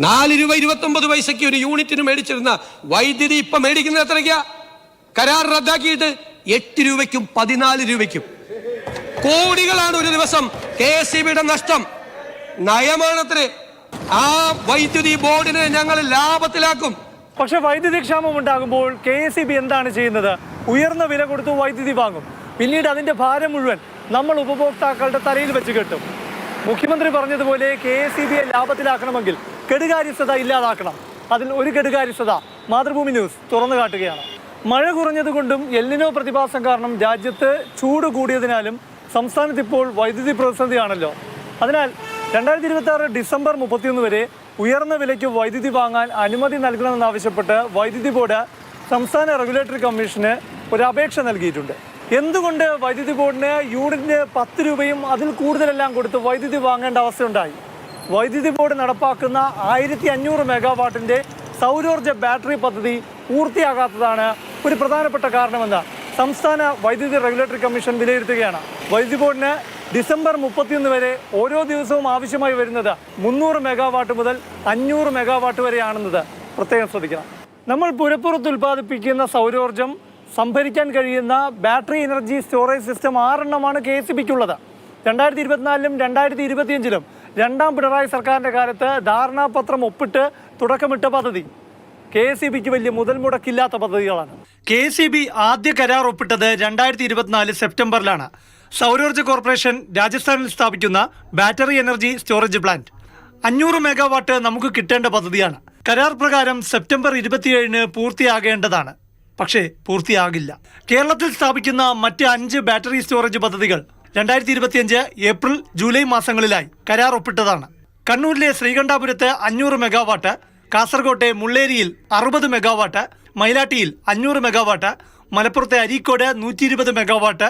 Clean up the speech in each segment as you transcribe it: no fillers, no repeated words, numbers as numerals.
₹4.29 ഒരു യൂണിറ്റിന് മേടിച്ചിരുന്ന വൈദ്യുതി ഇപ്പൊ മേടിക്കുന്നത് എത്രയ്ക്കാ? കരാർ റദ്ദാക്കിയിട്ട് 8 രൂപയ്ക്കും 14 രൂപയ്ക്കും. കോടികളാണ് ഒരു ദിവസം KSEBയുടെ നഷ്ടം. നയമാണത്രേ. ആ വൈദ്യുതി ബോർഡിനെ ഞങ്ങൾ ലാഭത്തിലാക്കും. പക്ഷെ വൈദ്യുതി ക്ഷാമം ഉണ്ടാകുമ്പോൾ KSEB എന്താണ് ചെയ്യുന്നത്? ഉയർന്ന വില കൊടുത്ത് വൈദ്യുതി വാങ്ങും. പിന്നീട് അതിന്റെ ഭാരം മുഴുവൻ നമ്മൾ ഉപഭോക്താക്കളുടെ തലയിൽ വെച്ച് കെട്ടും. മുഖ്യമന്ത്രി പറഞ്ഞതുപോലെ KSEBയെ ലാഭത്തിലാക്കണമെങ്കിൽ കെടുകാര്യസ്ഥത ഇല്ലാതാക്കണം. അതിൽ ഒരു കെടുകാര്യസ്ഥത മാതൃഭൂമി ന്യൂസ് തുറന്നു കാട്ടുകയാണ്. മഴ കുറഞ്ഞതുകൊണ്ടും എൽനിനോ പ്രതിഭാസം കാരണം രാജ്യത്ത് ചൂട് കൂടിയതിനാലും സംസ്ഥാനത്ത് ഇപ്പോൾ വൈദ്യുതി പ്രതിസന്ധിയാണല്ലോ. അതിനാൽ 2026 ഡിസംബർ 31 വരെ ഉയർന്ന വിലയ്ക്ക് വൈദ്യുതി വാങ്ങാൻ അനുമതി നൽകണമെന്നാവശ്യപ്പെട്ട് വൈദ്യുതി ബോർഡ് സംസ്ഥാന റെഗുലേറ്ററി കമ്മീഷന് ഒരു അപേക്ഷ നൽകിയിട്ടുണ്ട്. എന്തുകൊണ്ട് വൈദ്യുതി ബോർഡിന് യൂണിറ്റിന് 10 രൂപയും അതിൽ കൂടുതലെല്ലാം കൊടുത്ത് വൈദ്യുതി വാങ്ങേണ്ട അവസ്ഥയുണ്ടായി? വൈദ്യുതി ബോർഡ് നടപ്പാക്കുന്ന 1500 മെഗാവാട്ടിന്റെ സൗരോർജ്ജ ബാറ്ററി പദ്ധതി പൂർത്തിയാകാത്തതാണ് ഒരു പ്രധാനപ്പെട്ട കാരണമെന്ന് സംസ്ഥാന വൈദ്യുതി റെഗുലേറ്ററി കമ്മീഷൻ വിലയിരുത്തുകയാണ്. വൈദ്യുതി ബോർഡിന് ഡിസംബർ 31 വരെ ഓരോ ദിവസവും ആവശ്യമായി വരുന്നത് 300 മെഗാവാട്ട് മുതൽ 500 മെഗാവാട്ട് വരെയാണെന്നത് പ്രത്യേകം ശ്രദ്ധിക്കണം. നമ്മൾ പുരപ്പുറത്ത് ഉൽപ്പാദിപ്പിക്കുന്ന സൗരോർജ്ജം സംഭരിക്കാൻ കഴിയുന്ന ബാറ്ററി എനർജി സ്റ്റോറേജ് സിസ്റ്റം 6 എണ്ണമാണ് KSEBക്കുള്ളത്. 2024-ലും 2025-ലും രണ്ടാം പിണറായി സർക്കാരിൻ്റെ കാലത്ത് ധാരണാപത്രം ഒപ്പിട്ട് തുടക്കമിട്ട പദ്ധതി. KSEBക്ക് വലിയ മുതൽ മുടക്കില്ലാത്ത പദ്ധതികളാണ്. KSEB ആദ്യ കരാർ ഒപ്പിട്ടത് 2024 സെപ്റ്റംബറിലാണ്. സൗരോർജ്ജ കോർപ്പറേഷൻ രാജസ്ഥാനിൽ സ്ഥാപിക്കുന്ന battery energy storage plant 500 megawatt നമുക്ക് കിട്ടേണ്ട പദ്ധതിയാണ്. കരാർ പ്രകാരം സെപ്റ്റംബർ 27-ന് പൂർത്തിയാകേണ്ടതാണ്. പക്ഷേ പൂർത്തിയാകില്ല. കേരളത്തിൽ സ്ഥാപിക്കുന്ന മറ്റ് 5 ബാറ്ററി സ്റ്റോറേജ് പദ്ധതികൾ 2025 ഏപ്രിൽ ജൂലൈ മാസങ്ങളിലായി കരാർ ഒപ്പിട്ടതാണ്. കണ്ണൂരിലെ ശ്രീകണ്ഠാപുരത്ത് 500 മെഗാവാട്ട്, കാസർകോട്ടെ മുള്ളേരിയിൽ 60 മെഗാവാട്ട്, മൈലാട്ടിയിൽ 500 മെഗാവാട്ട്, മലപ്പുറത്തെ അരീക്കോട് 120 മെഗാവാട്ട്,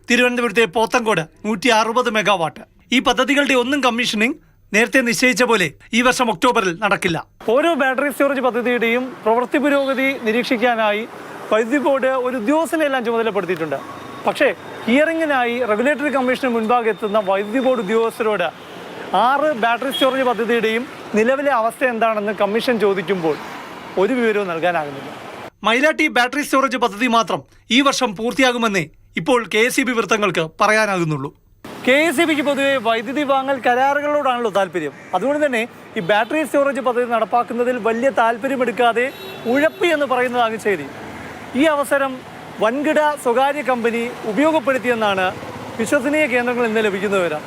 തിരുവനന്തപുരത്തെ പോത്തങ്കോട് 160 മെഗാവാട്ട്. ഈ പദ്ധതികളുടെ ഒന്നും കമ്മീഷനിങ് നേരത്തെ നിശ്ചയിച്ച പോലെ ഈ വർഷം ഒക്ടോബറിൽ നടക്കില്ല. ഓരോ ബാറ്ററി സ്റ്റോറേജ് പദ്ധതിയുടെയും പ്രവൃത്തി പുരോഗതി നിരീക്ഷിക്കാനായി വൈദ്യുതി ബോർഡ് ഒരു ഉദ്യോഗസ്ഥനെല്ലാം ചുമതലപ്പെടുത്തിയിട്ടുണ്ട്. പക്ഷേ ഹിയറിംഗിനായി റെഗുലേറ്ററി കമ്മീഷന് മുൻപാകെ എത്തുന്ന വൈദ്യുതി ബോർഡ് ഉദ്യോഗസ്ഥരോട് 6 ബാറ്ററി സ്റ്റോറേജ് പദ്ധതിയുടെയും നിലവിലെ അവസ്ഥ എന്താണെന്ന് കമ്മീഷൻ ചോദിക്കുമ്പോൾ ഒരു വിവരവും നൽകാനാകുന്നില്ല. മൈലാട്ടി ബാറ്ററി സ്റ്റോറേജ് പദ്ധതി മാത്രം ഈ വർഷം പൂർത്തിയാകുമെന്നേ ഇപ്പോൾ KSEB വൃത്തങ്ങൾക്ക് പറയാനാകുന്നുള്ളൂ. KSEBക്ക് പൊതുവെ വൈദ്യുതി വാങ്ങൽ കരാറുകളോടാണല്ലോ താല്പര്യം. അതുകൊണ്ട് തന്നെ ഈ ബാറ്ററി സ്റ്റോറേജ് പദ്ധതി നടപ്പാക്കുന്നതിൽ വലിയ താല്പര്യമെടുക്കാതെ ഉഴപ്പി എന്ന് പറയുന്നതാണ് ശരി. ഈ അവസരം വൻകിട സ്വകാര്യ കമ്പനി ഉപയോഗപ്പെടുത്തിയെന്നാണ് വിശ്വസനീയ കേന്ദ്രങ്ങളിൽ നിന്ന് ലഭിക്കുന്ന വിവരം.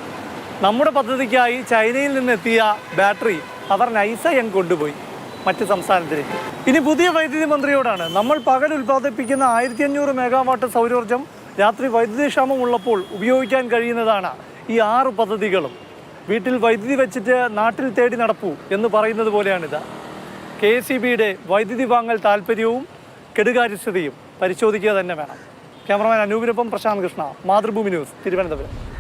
നമ്മുടെ പദ്ധതിക്കായി ചൈനയിൽ നിന്നെത്തിയ ബാറ്ററി അവർ നൈസായി കൊണ്ടുപോയി മറ്റ് സംസ്ഥാനത്തിലേക്ക്. ഇനി പുതിയ വൈദ്യുതി മന്ത്രിയോടാണ്. നമ്മൾ പകൽ ഉൽപ്പാദിപ്പിക്കുന്ന 1500 മെഗാവാട്ട് സൗരോർജ്ജം രാത്രി വൈദ്യുതി ക്ഷാമം ഉള്ളപ്പോൾ ഉപയോഗിക്കാൻ കഴിയുന്നതാണ് ഈ 6 പദ്ധതികളും. വീട്ടിൽ വൈദ്യുതി വെച്ചിട്ട് നാട്ടിൽ തേടി നടപ്പൂ എന്ന് പറയുന്നത് പോലെയാണിത്. KSEBയുടെ വൈദ്യുതി വാങ്ങൽ താല്പര്യവും കെടുകാര്യസ്ഥതയും പരിശോധിക്കുക തന്നെ വേണം. ക്യാമറമാൻ അനൂപിനൊപ്പം പ്രശാന്ത് കൃഷ്ണ, മാതൃഭൂമി ന്യൂസ്, തിരുവനന്തപുരം.